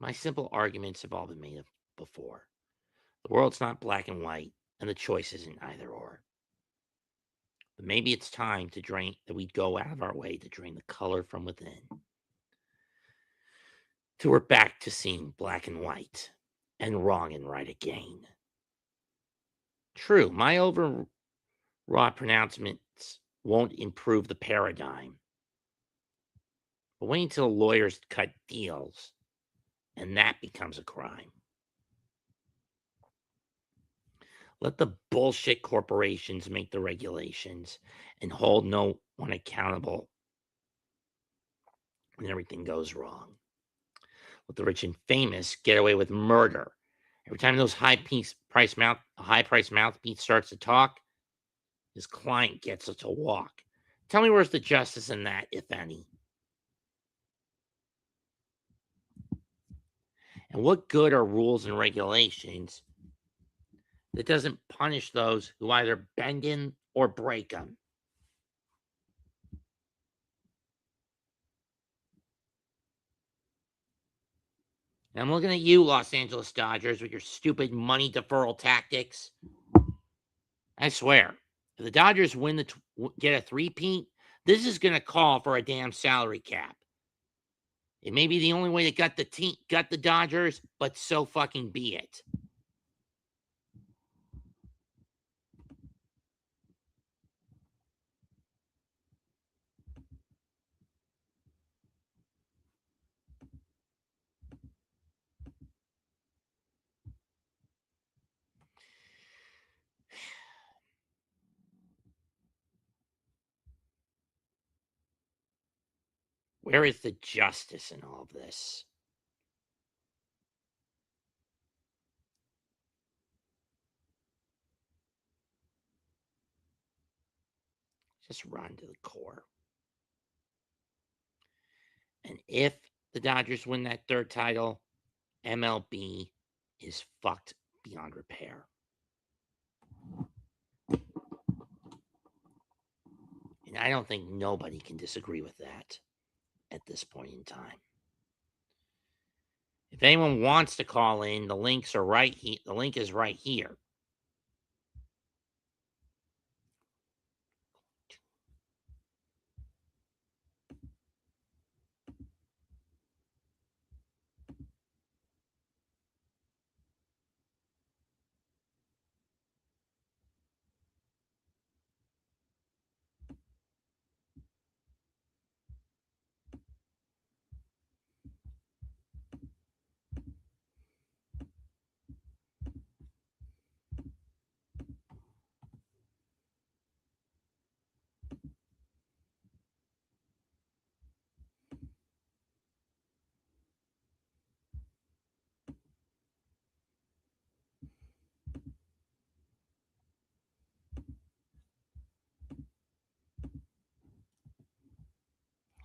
My simple arguments have all been made before. The world's not black and white, and the choice isn't either or. But maybe it's time that we go out of our way to drain the color from within. Till we're back to seeing black and white and wrong and right again. True, my overwrought pronouncements won't improve the paradigm. But wait until lawyers cut deals and that becomes a crime. Let the bullshit corporations make the regulations and hold no one accountable when everything goes wrong. Let the rich and famous get away with murder. Every time those high-priced mouthpiece starts to talk, his client gets it to walk. Tell me where's the justice in that, if any? And what good are rules and regulations that doesn't punish those who either bend in or break them? And I'm looking at you, Los Angeles Dodgers, with your stupid money deferral tactics. I swear, if the Dodgers get a three-peat, this is going to call for a damn salary cap. It may be the only way to gut the Dodgers, but so fucking be it. Where is the justice in all of this? Just run to the core. And if the Dodgers win that third title, MLB is fucked beyond repair. And I don't think nobody can disagree with that at this point in time. If anyone wants to call in, the links are right here. The link is right here.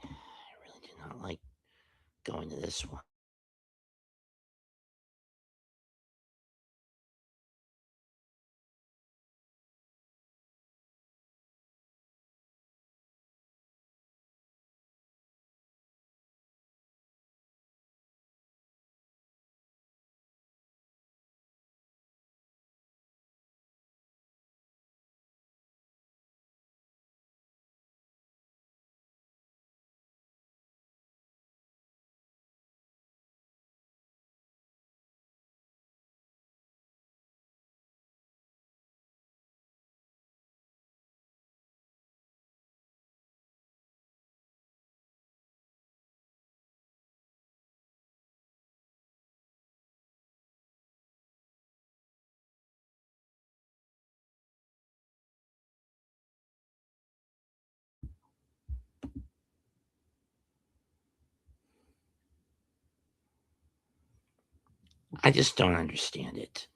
I really do not like going to this one. I just don't understand it.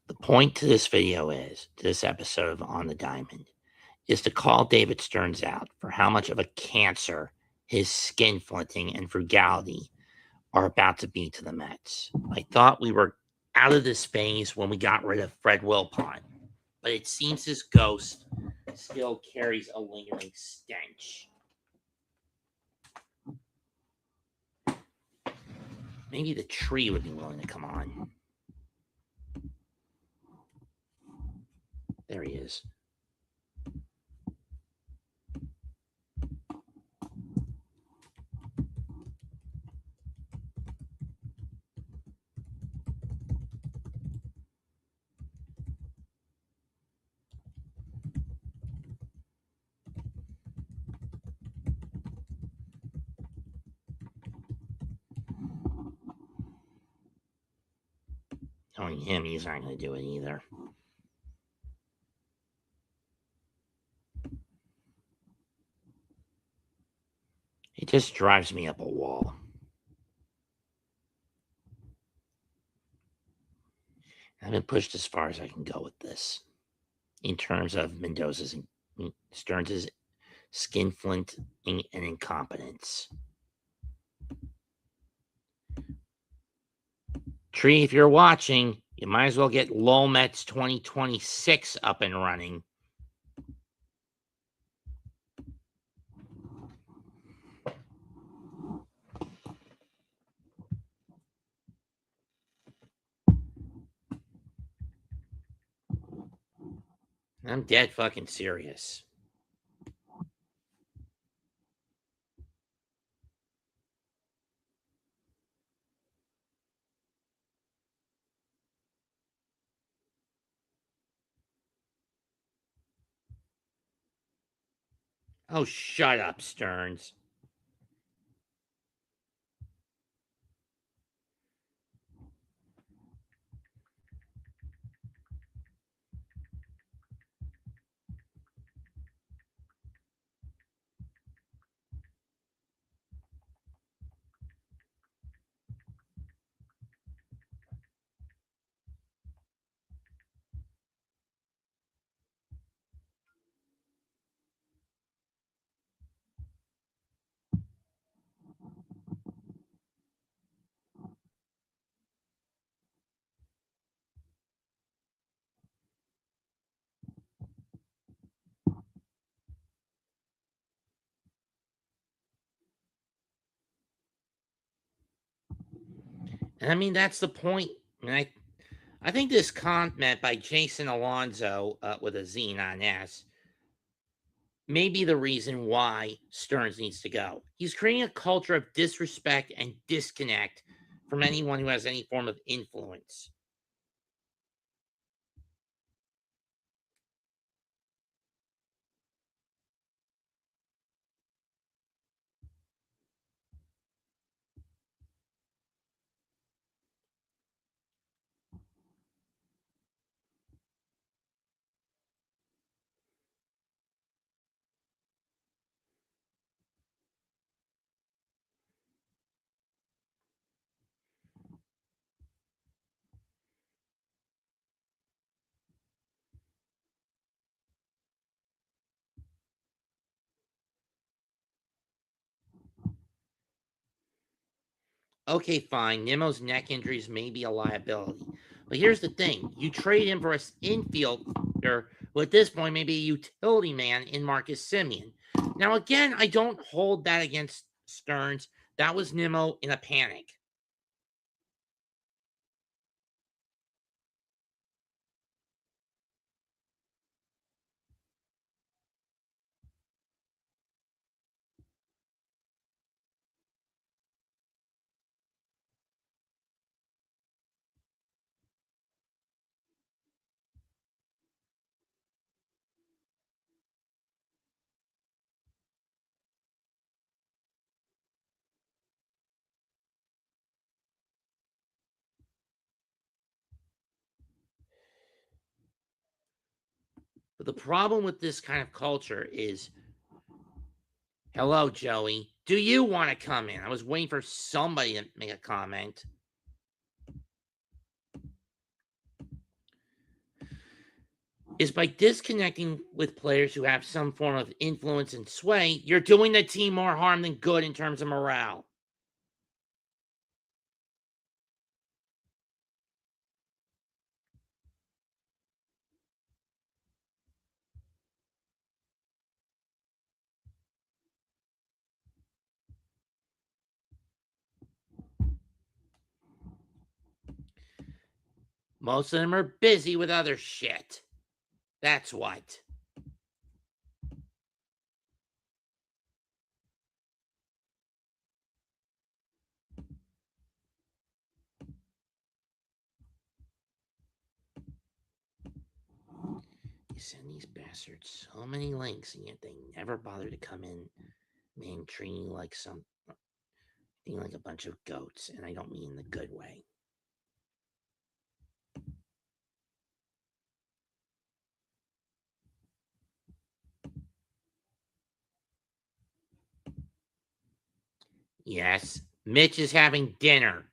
The point to this video is, to this episode of On the Diamond, is to call David Stearns out for how much of a cancer his skinflinting and frugality are about to be to the Mets. I thought we were out of this phase when we got rid of Fred Wilpon, but it seems his ghost still carries a lingering stench. Maybe the tree would be willing to come on. There he is. Knowing him, he's not going to do it either. It just drives me up a wall. I've been pushed as far as I can go with this. in terms of Mendoza's and Stearns' skinflint and incompetence. Tree, if you're watching, you might as well get Lolmets 2026 up and running. I'm dead fucking serious. Oh, shut up, Stearns. And I mean, that's the point. And I think this comment by Jason Alonso with a Z, not an S, may be the reason why Stearns needs to go. He's creating a culture of disrespect and disconnect from anyone who has any form of influence. Okay, fine. Nemo's neck injuries may be a liability. But here's the thing. You trade him for an infielder who at this point may be a utility man in Marcus Semien. Now, again, I don't hold that against Stearns. That was Nemo in a panic. But the problem with this kind of culture is, hello, Joey. Do you want to come in? I was waiting for somebody to make a comment. Is by disconnecting with players who have some form of influence and sway, you're doing the team more harm than good in terms of morale. Most of them are busy with other shit. That's what. You send these bastards so many links, and yet they never bother to come in, man, treating you like like a bunch of goats, and I don't mean in the good way. Yes, Mitch is having dinner.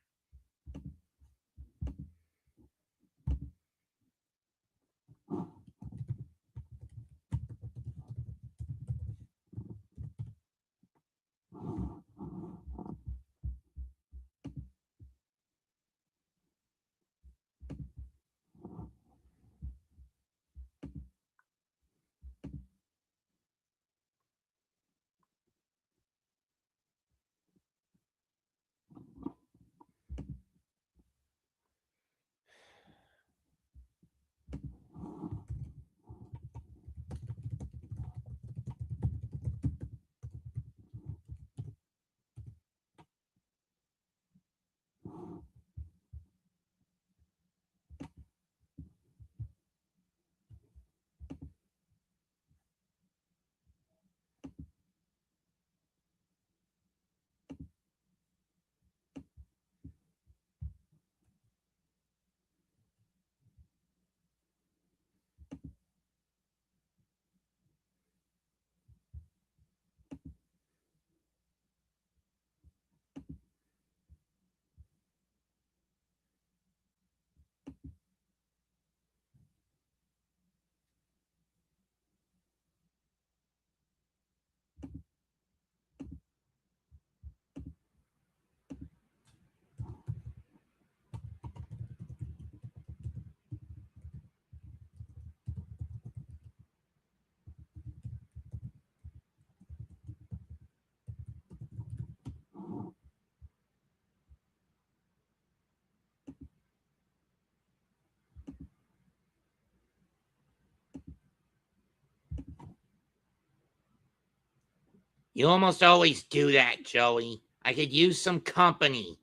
You almost always do that, Joey. I could use some company.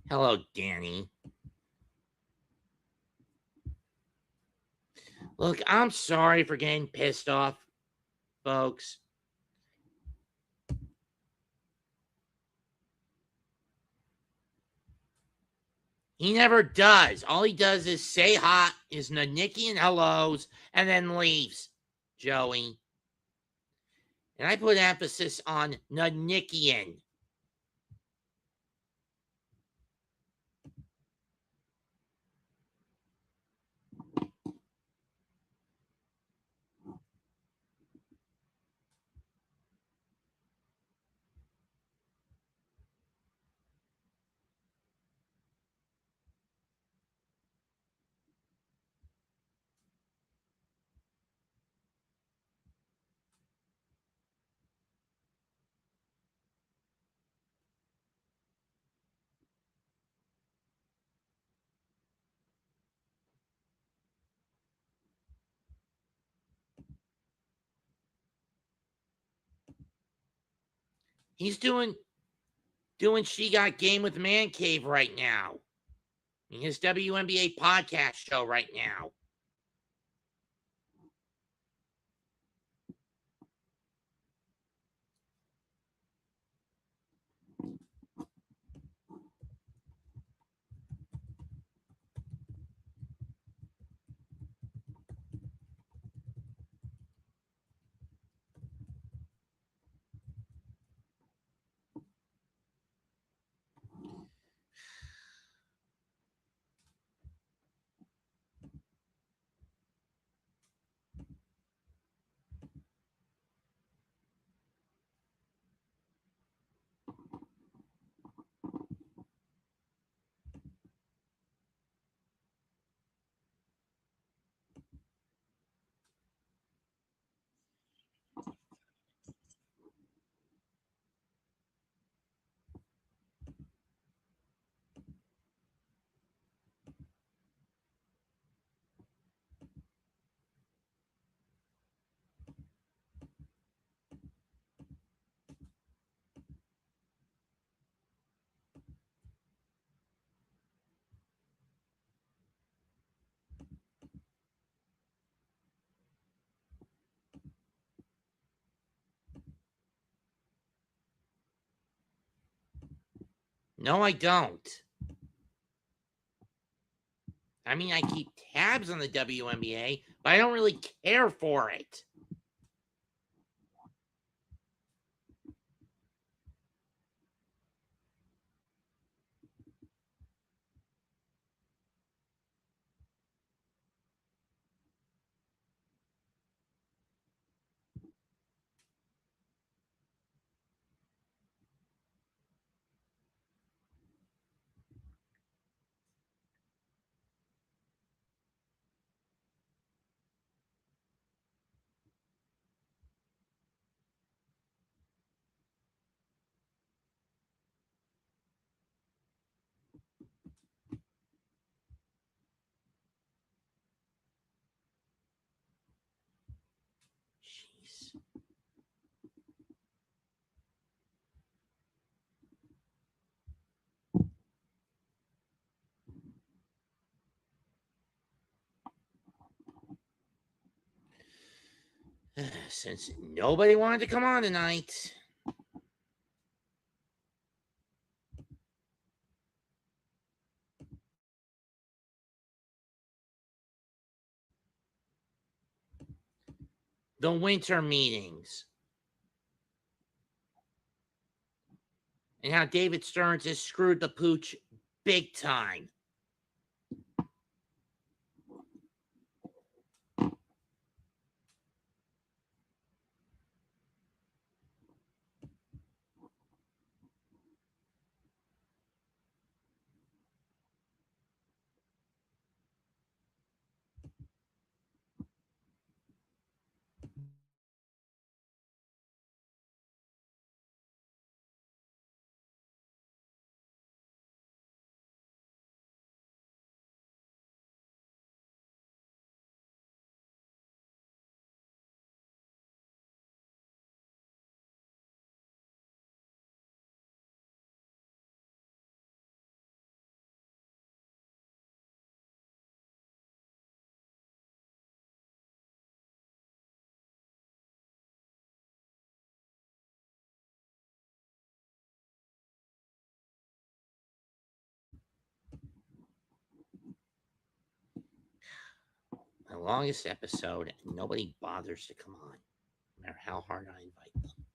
Hello, Danny. Look, I'm sorry for getting pissed off, folks. He never does. All he does is say hi, is Nanikian hellos, and then leaves, Joey. And I put emphasis on Nanikian. He's doing She Got Game with Man Cave right now. In his WNBA podcast show right now. No, I don't. I mean, I keep tabs on the WNBA, but I don't really care for it. Jeez. Since nobody wanted to come on tonight. The winter meetings. And how David Stearns has screwed the pooch big time. longest episode, and nobody bothers to come on, no matter how hard I invite them.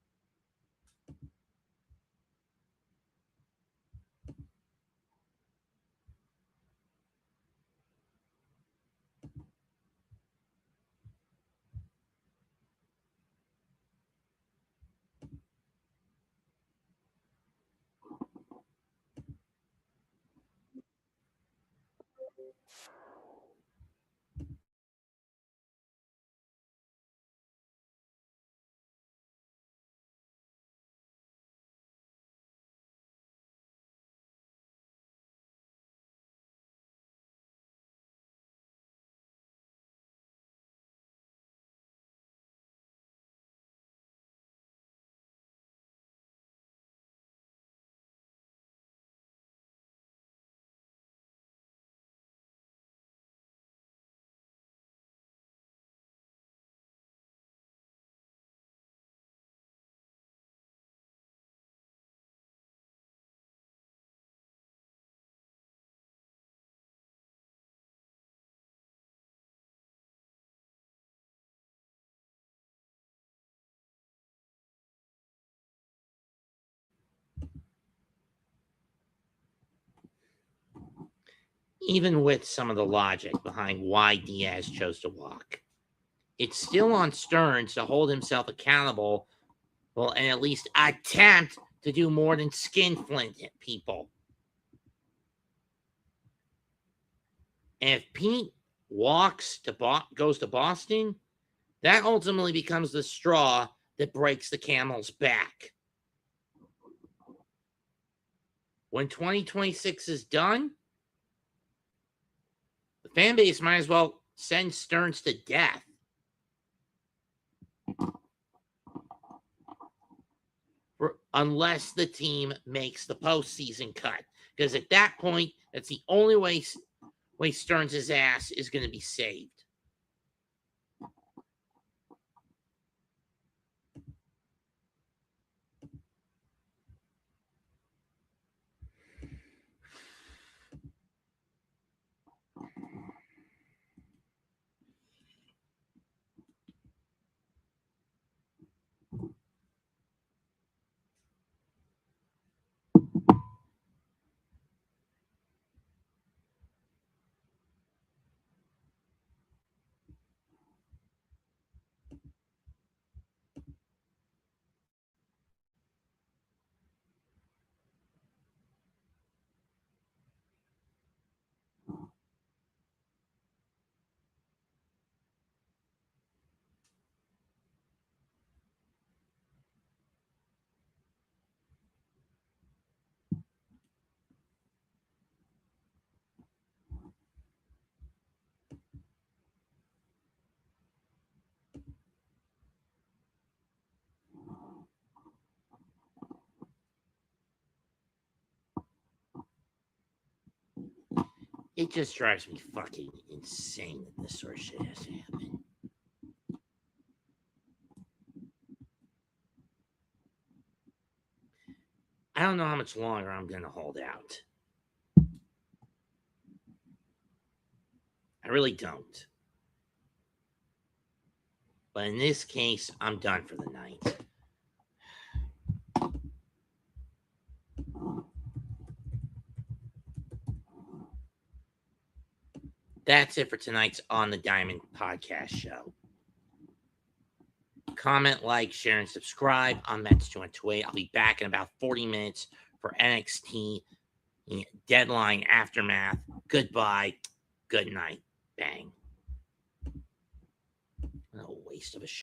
Even with some of the logic behind why Diaz chose to walk, it's still on Stearns to hold himself accountable, well, and at least attempt to do more than skinflint people. And if Pete goes to Boston, that ultimately becomes the straw that breaks the camel's back. When 2026 is done, the fan base might as well send Stearns to death. Unless the team makes the postseason cut. Because at that point, that's the only way Stearns' ass is going to be saved. It just drives me fucking insane that this sort of shit has to happen. I don't know how much longer I'm going to hold out. I really don't. But in this case, I'm done for the night. That's it for tonight's On the Diamond podcast show. Comment, like, share, and subscribe. I'm Mets228. I'll be back in about 40 minutes for NXT Deadline Aftermath. Goodbye. Good night. Bang. What a waste of a show.